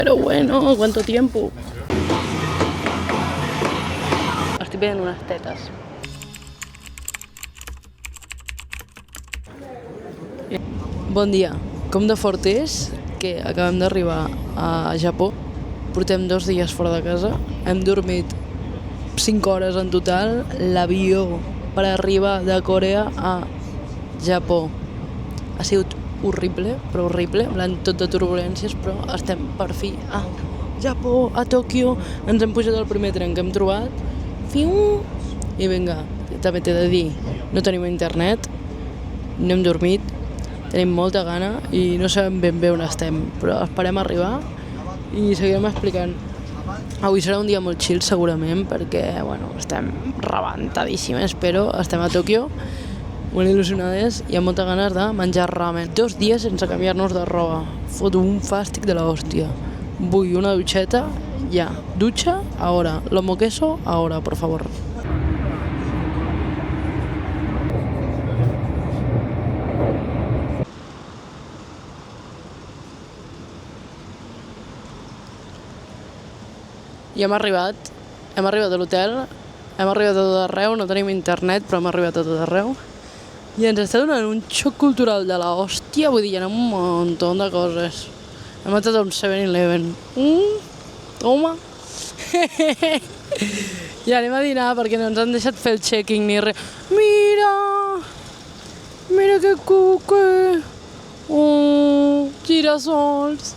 Pero bueno, ¿cuánto tiempo? Estic veient unes tetes. Bon dia. Com de fort és que acabem d'arribar a Japó. Portem 2 dies fora de casa. Hem dormit 5 hores en total. L'avió per arribar de Corea a Japó ha sigut horrible, però horrible, en plan tot de turbulències, però estem per fi a Japó, a Tòquio. Ens hem pujat al primer tren que hem trobat. Fiu! I vinga, també t'he de dir, no tenim internet, no hem dormit, tenim molta gana i no sabem ben bé on estem, però esperem arribar i seguirem explicant. Avui serà un dia molt chill segurament perquè, bueno, estem rebentadíssimes, però estem a Tòquio, molt il·lusionades i amb moltes ganes de menjar ramen. 2 dies sense canviar-nos de roba. Foto un fàstic de la hòstia. Vull una dutxeta, ja. Dutxa, ahora. Lomo queso, ahora, por favor. I hem arribat a l'hotel, hem arribat a tot arreu, no tenim internet, però hem arribat a tot arreu. I ens està donant un xoc cultural de la hòstia, vull dir, hi ha un munt de coses. Hem entrat a un 7-Eleven. Toma! I anem a dinar perquè no ens han deixat fer el check-in ni res. Mira! Mira que cuque! Girassols!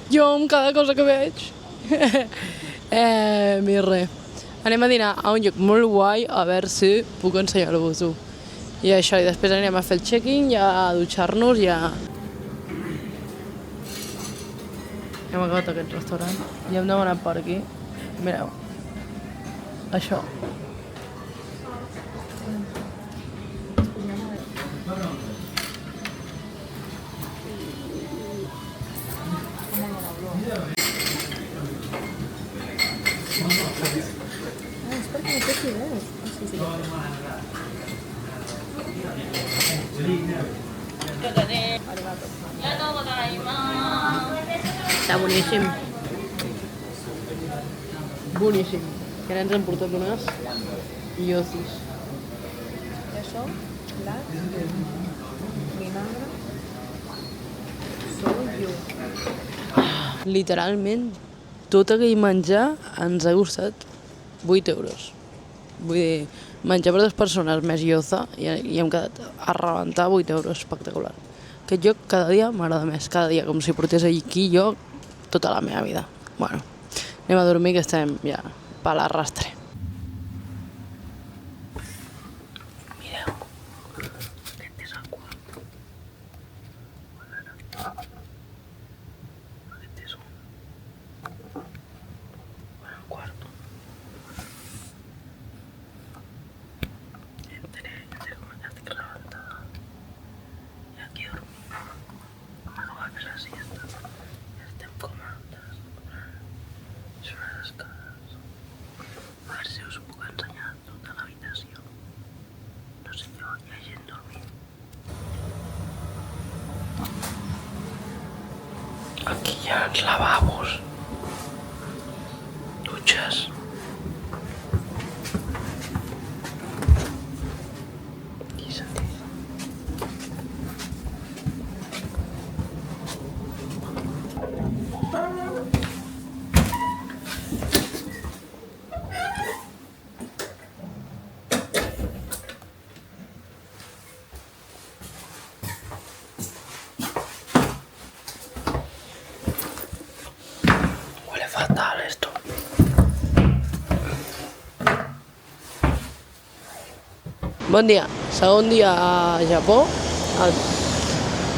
Jo amb cada cosa que veig. Res. Anem a dinar a un lloc molt guai, a veure si puc ensenyar-vos-ho. I això, i després anirem a fer el check-in, ja a dutxar-nos, ja... Hem acabat aquest restaurant i hem demanat per aquí. Mireu. Això. És perquè no té fideus. Està boníssim. Boníssim. Que ara ens han portat unes iosis. Això, blat, vinagre, soju. Literalment, tot aquell menjar ens ha costat 8 euros. Vull dir, menjar per 2 persones més ioza i hem quedat a rebentar 8 euros, espectacular. Aquest lloc cada dia m'agrada més, cada dia, com si portés aquí jo tota la meva vida. Bueno, anem a dormir que estem ja per l'arrastre. Mireu, aquest és el quarto. Aquest és un quarto. Estic rebentada. I aquí dormim. M'acaba de fer la siesta. Estem còmodes. Són les escales. A veure si us puc ensenyar tota l'habitació. No sé jo, hi ha gent dormint. Aquí hi ha els lavabos. Dutxes. I sentit. Huele fatal esto. Bon dia. Segon dia a Japó,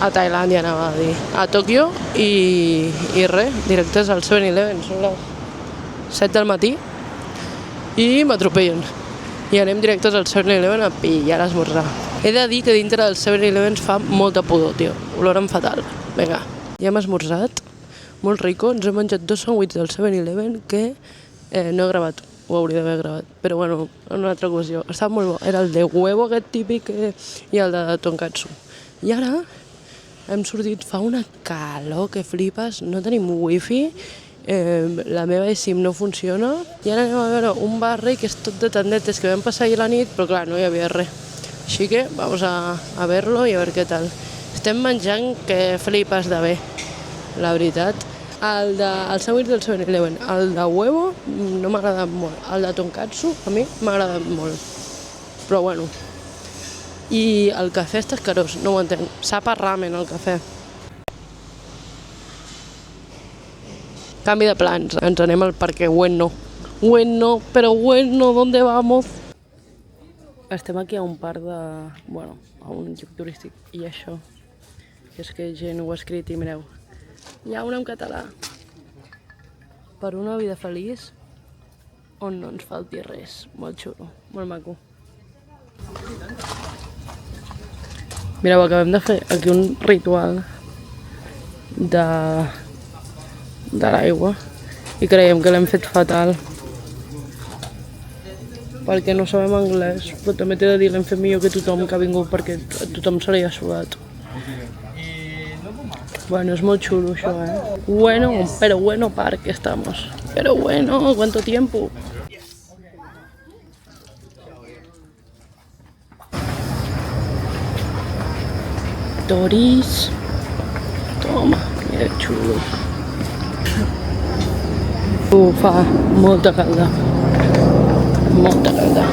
a Tailàndia anava a dir, a Tòquio i res, directes al 7-Eleven, són les 7 del matí i m'atropellen. I anem directes al 7-Eleven a pillar l'esmorzar. He de dir que dintre del 7-Eleven fa molta pudor, tio, oloren fatal. Vinga, ja hem esmorzat, molt rico, ens hem menjat 2 sandwichs del 7-Eleven que no he gravat. Ho hauria d'haver gravat, però bueno, en una altra ocasió. Estava molt bo, era el de huevo aquest típic i el de tonkatsu. I ara Hem sortit, fa una calor que flipes, no tenim wifi, la meva eSIM no funciona i ara anem a veure un barri que és tot de tendetes que vam passar ahir la nit, però clar, no hi havia res. Així que vamos a verlo i a veure què tal. Estem menjant que flipes de bé, la veritat. El sandwich del 7-Eleven, el de huevo no m'ha agradat molt, el de tonkatsu a mi m'ha agradat molt, però bueno. I el cafè està escarós, no ho entenc, sap a ramen el cafè. Canvi de plans, ens anem al Parque Bueno. Bueno, pero bueno, ¿dónde vamos? Estem aquí a un parc de... bueno, a un lloc turístic i això. És que gent ho ha escrit i mireu. Hi ha una en català. Per una vida feliç on no ens falti res. Molt xulo, molt maco. Mireu, acabem de fer aquí un ritual de l'aigua i creiem que l'hem fet fatal perquè no sabem anglès, però també t'he de dir l'hem fet millor que tothom que ha vingut perquè a tothom se li ha sudat. Bueno, es molt xulo això, Bueno, pero bueno parque estamos. Pero bueno, ¿cuánto tiempo? Doris. Toma, mira que xulo. Fa molta calda. Molta calda.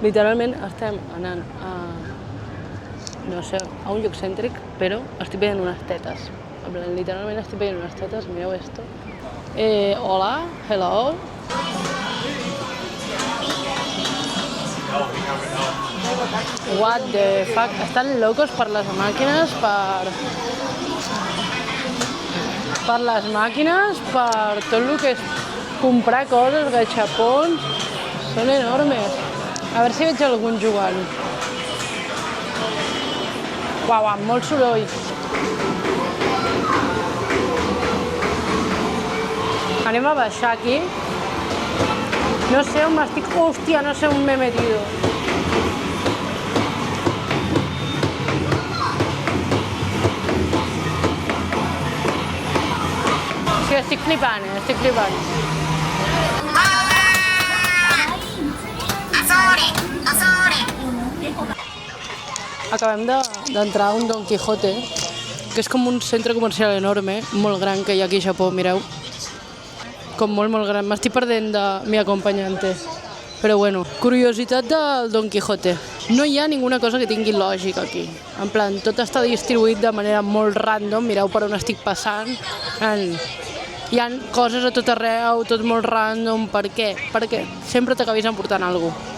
Literalment estem anant a... no sé, a un lloc cèntric, però estic veient unes tetes. Literalment estic veient unes tetes, mireu esto. Hola, hello. What the fuck? Estan locos per les màquines, per les màquines, per tot el que és comprar coses, gachapons. Són enormes. A veure si veig algun jugant. Uau, amb molt soroll. Anem a baixar aquí. No sé on m'estic... Hòstia, no sé on m'he metido. Sí, estic flipant, estic flipant. Acabem d'entrar a un Don Quijote, que és com un centre comercial enorme, molt gran, que hi ha aquí a Japó, mireu. Com molt, molt gran. M'estic perdent de mi acompanyante. Però bueno, curiositat del Don Quijote. No hi ha ninguna cosa que tingui lògica aquí. En plan, tot està distribuït de manera molt random, mireu per on estic passant. Hi ha coses a tot arreu, tot molt random. Per què? Perquè sempre t'acabis emportant alguna cosa.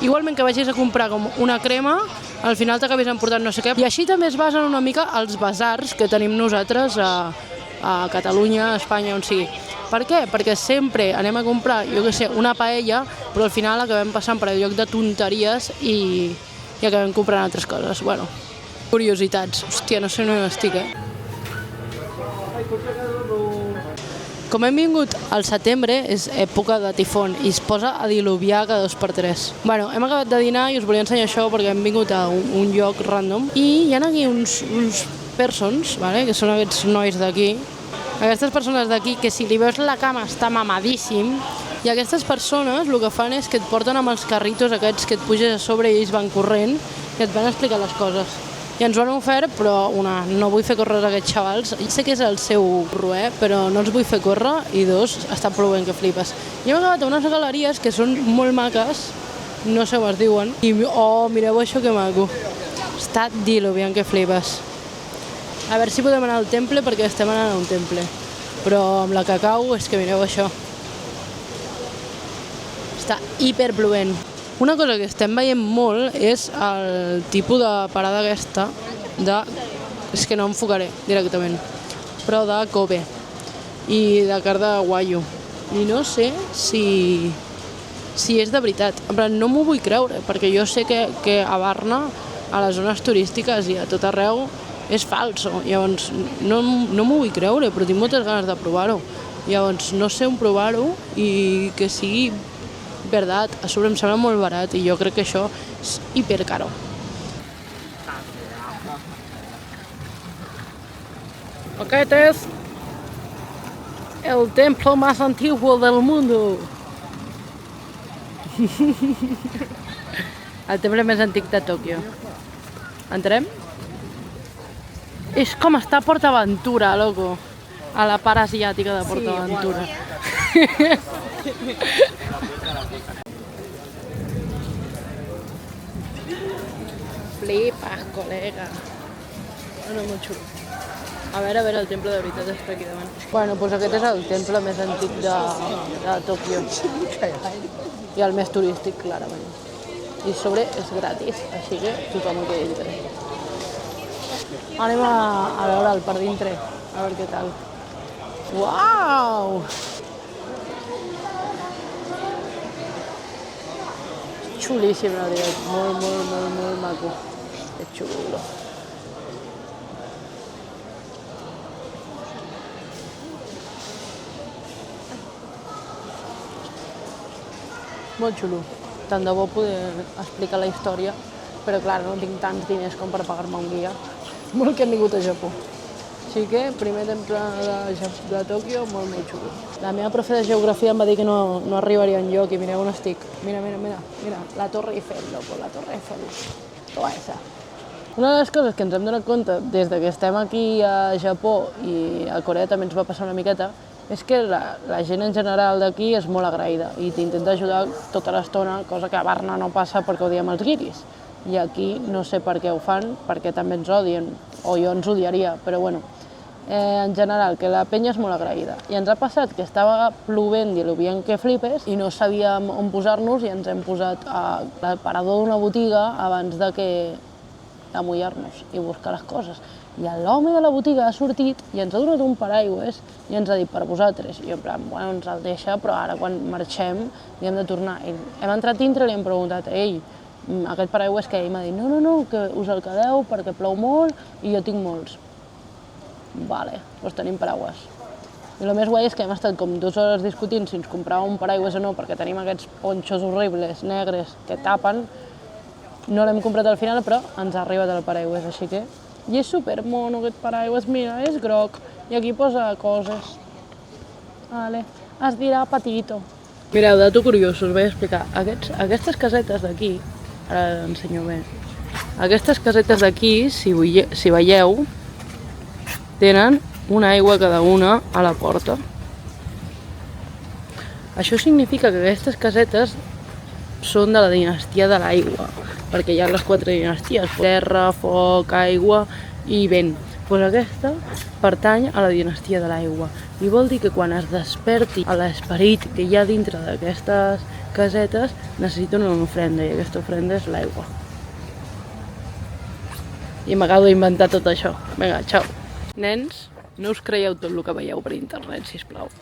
Igualment que vagis a comprar com una crema, al final t'acabis emportant no sé què. I així també es basen una mica els basars que tenim nosaltres a Catalunya, a Espanya, on sigui. Per què? Perquè sempre anem a comprar, jo què sé, una paella, però al final acabem passant per el lloc de tonteries i acabem comprant altres coses. Bueno, curiositats. Hòstia, no sé on estic, Com hem vingut al setembre, és època de tifon i es posa a diluviar cada 2x3. Bueno, hem acabat de dinar i us volia ensenyar això perquè hem vingut a un lloc random i hi ha aquí uns persons, que són aquests nois d'aquí, aquestes persones d'aquí que si li veus la cama està mamadíssim i aquestes persones el que fan és que et porten amb els carritos aquests que et puges a sobre i ells van corrent i et van explicar les coses. I ens ho han ofert, però no vull fer córrer aquests xavals. Sé que és el seu roer, però no els vull fer córrer i dos, està plovent que flipes. I hem acabat a unes galeries que són molt maques, no sé com es diuen, i mireu això que maco. Està diluviant que flipes. A veure si podem anar al temple, perquè estem anant a un temple. Però amb la cacau és que mireu això. Està hiperplovent. Una cosa que estem veient molt és el tipus de parada aquesta és que no enfocaré directament, però de Kobe i de carn de Wagyu. I no sé si és de veritat. En plan, no m'ho vull creure, perquè jo sé que a Varna, a les zones turístiques i a tot arreu, és falso. Llavors, no m'ho vull creure, però tinc moltes ganes de provar-ho. Llavors, no sé on provar-ho i que sigui veritat. A sobre em sembla molt barat i jo crec que això és hipercaro. Aquest és el templo más antiguo del mundo. El temple més antic de Tòquio. Entrem? És com està a PortAventura, loco. A la part asiàtica de PortAventura. Flipas, colega. No, molt xulo. A veure, el temple de veritat està aquí davant. Bueno, doncs aquest és el temple més antic de Tòquio. I el més turístic, clarament. I sobre és gratis, així que tothom que entre. Anem a veure'l per dintre, a veure què tal. Uau! Xulíssim, la veritat. Molt maco. Que xulo. Molt xulo. Tant de bo poder explicar la història, però clar, no tinc tants diners com per pagar-me un guia. Molt que hem vingut a Japó. Així que, primer temple de Tòquio, molt xulo. La meva profe de geografia em va dir que no arribaria enlloc i mireu on estic. Mira, la Torre Eiffel, loco, la Torre Eiffel. Toda esa. Una de les coses que ens hem donat compte des que estem aquí a Japó i a Corea també ens va passar una miqueta és que la gent en general d'aquí és molt agraïda i t'intenta ajudar tota l'estona, cosa que a Varna no passa perquè odiem els guiris. I aquí no sé per què ho fan, perquè també ens odien, o jo ens odiaria, però bueno, en general, que la penya és molt agraïda. I ens ha passat que estava plovent, diluviant que flipes, i no sabíem on posar-nos i ens hem posat al parador d'una botiga abans de mullar-nos i buscar les coses. I l'home de la botiga ha sortit i ens ha donat un paraigües i ens ha dit per vosaltres. I jo en plan, bueno, ens el deixa, però ara quan marxem hi hem de tornar. I hem entrat dintre i li hem preguntat, ei, aquest paraigües que ell m'ha dit, no, que us el quedeu perquè plou molt i jo tinc molts. Vale, doncs tenim paraigües. I el més guai és que hem estat com 2 hores discutint si ens compràvem un paraigües o no, perquè tenim aquests ponxos horribles, negres, que tapen. No l'hem comprat al final, però ens ha arribat el paraigües, així que... I és supermono aquest paraigües, mira, és groc, i aquí posa coses. Vale, es dirà patito. Mireu, dato curiós, us vaig explicar. Aquestes casetes d'aquí, ara l'ensenyo bé, aquestes casetes d'aquí, si veieu, tenen una aigua cada una a la porta. Això significa que aquestes casetes són de la dinastia de l'aigua, perquè hi ha les 4 dinasties, terra, foc, aigua i vent. Doncs aquesta pertany a la dinastia de l'aigua. I vol dir que quan es desperti l'esperit que hi ha dintre d'aquestes casetes, necessiten una ofrenda, i aquesta ofrenda és l'aigua. I m'acabo d'inventar tot això. Vinga, xau. Nens, no us creieu tot el que veieu per internet, sisplau.